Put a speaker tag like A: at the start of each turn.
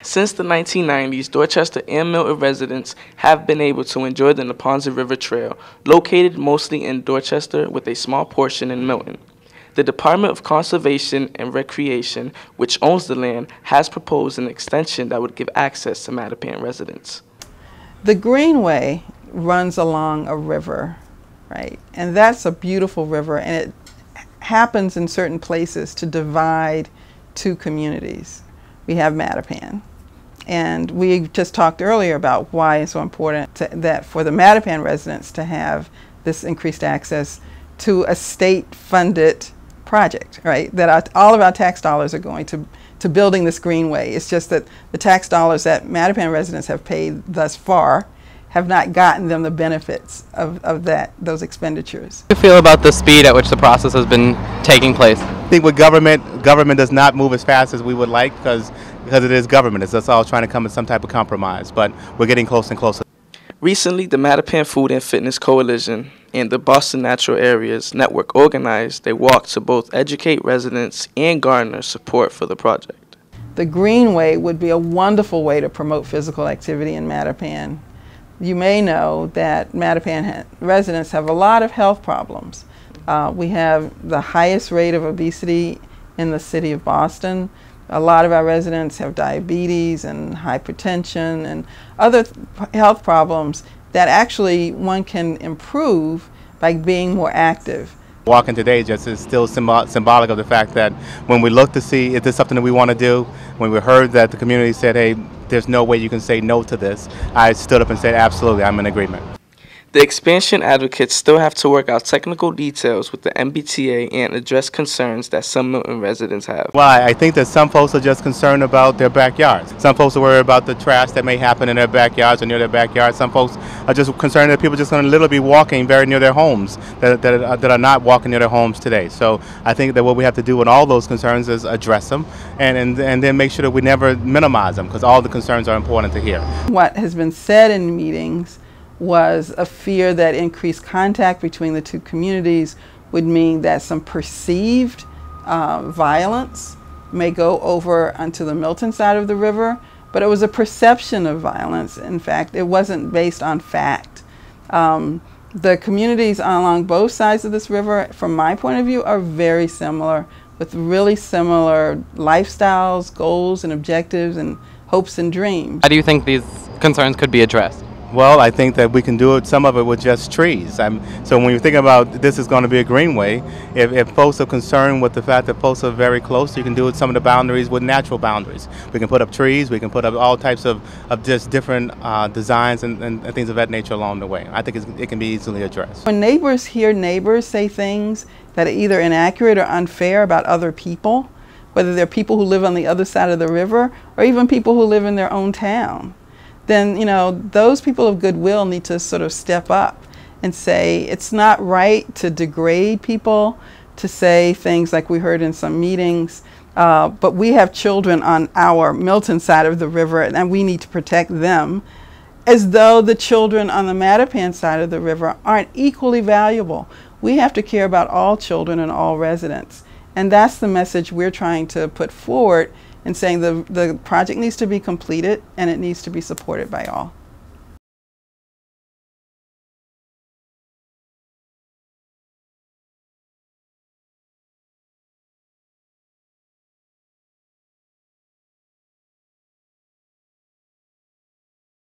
A: Since the 1990s, Dorchester and Milton residents have been able to enjoy the Neponset River Trail, located mostly in Dorchester with a small portion in Milton. The Department of Conservation and Recreation, which owns the land, has proposed an extension that would give access to Mattapan residents.
B: The Greenway runs along a river, right? And that's a beautiful river, and it happens in certain places to divide two communities. We have Mattapan. And we just talked earlier about why it's so important that for the Mattapan residents to have this increased access to a state-funded project, right? That all of our tax dollars are going to building this Greenway. It's just that the tax dollars that Mattapan residents have paid thus far have not gotten them the benefits of those expenditures.
C: How do you feel about the speed at which the process has been taking place?
D: I think with government does not move as fast as we would like because it is government. It's us all trying to come to some type of compromise, but we're getting closer and closer.
A: Recently, the Mattapan Food and Fitness Coalition and the Boston Natural Areas Network organized a walk to both educate residents and garner support for the project.
B: The Greenway would be a wonderful way to promote physical activity in Mattapan. You may know that Mattapan residents have a lot of health problems. We have the highest rate of obesity in the city of Boston. A lot of our residents have diabetes and hypertension and other health problems that actually one can improve by being more active.
D: Walking today just is still symbolic of the fact that when we look to see if there's something that we want to do, when we heard that the community said, hey, there's no way you can say no to this, I stood up and said, absolutely, I'm in agreement.
A: The expansion advocates still have to work out technical details with the MBTA and address concerns that some Milton residents have.
D: Well, I think that some folks are just concerned about their backyards. Some folks are worried about the trash that may happen in their backyards or near their backyards. Some folks are just concerned that people are just going to literally be walking very near their homes that are not walking near their homes today. So I think that what we have to do with all those concerns is address them and then make sure that we never minimize them because all the concerns are important to hear.
B: What has been said in meetings was a fear that increased contact between the two communities would mean that some perceived violence may go over onto the Milton side of the river, but it was a perception of violence. In fact, it wasn't based on fact. The communities along both sides of this river, from my point of view, are very similar, with really similar lifestyles, goals, and objectives, and hopes and dreams.
C: How do you think these concerns could be addressed?
D: Well, I think that we can do it, some of it with just trees. So when you think about this is going to be a greenway, if folks are concerned with the fact that folks are very close, you can do it some of the boundaries with natural boundaries. We can put up trees, we can put up all types of just different designs and things of that nature along the way. I think it can be easily addressed.
B: When neighbors hear neighbors say things that are either inaccurate or unfair about other people, whether they're people who live on the other side of the river or even people who live in their own town, then, you know, those people of goodwill need to sort of step up and say it's not right to degrade people, to say things like we heard in some meetings, but we have children on our Milton side of the river and we need to protect them, as though the children on the Mattapan side of the river aren't equally valuable. We have to care about all children and all residents. And that's the message we're trying to put forward and saying the project needs to be completed and it needs to be supported by all.